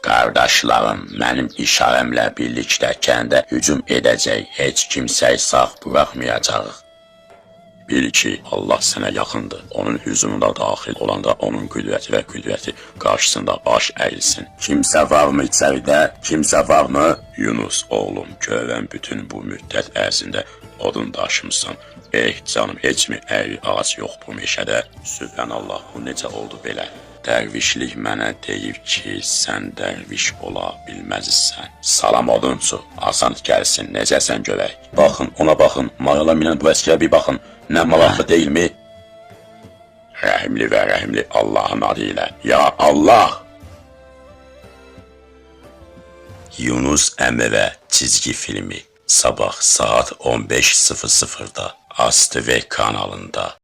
Qardaşlarım, mənim işarəmlə birlikdə kəndə hücum edəcək, heç kimsəyi sağ buraxmayacaq. Bil ki, Allah sənə yaxındır. Onun hücumuna daxil olanda onun qüdrəti qarşısında baş əyilsin. Kimsə varmı içəridə? Kimsə varmı? Yunus oğlum, görən bütün bu müddət ərzində odun daşımısan. Canım, heç mi əyri ağac yox bu meşədə? Sübhanallah, bu necə oldu belə? Dərvişlik mənə deyir ki, sən dərviş ola bilməzsən. Salam odunçu, asan gəlsin, necəsən görək. Baxın, ona baxın, marala minən bu əskərə bir baxın. Nə maraqlı deyilmi? Rəhimli və rəhimli Allahın adı ilə. Ya Allah! Yunus Emre çizgi filmi sabah saat 15:00'da ASTV kanalında.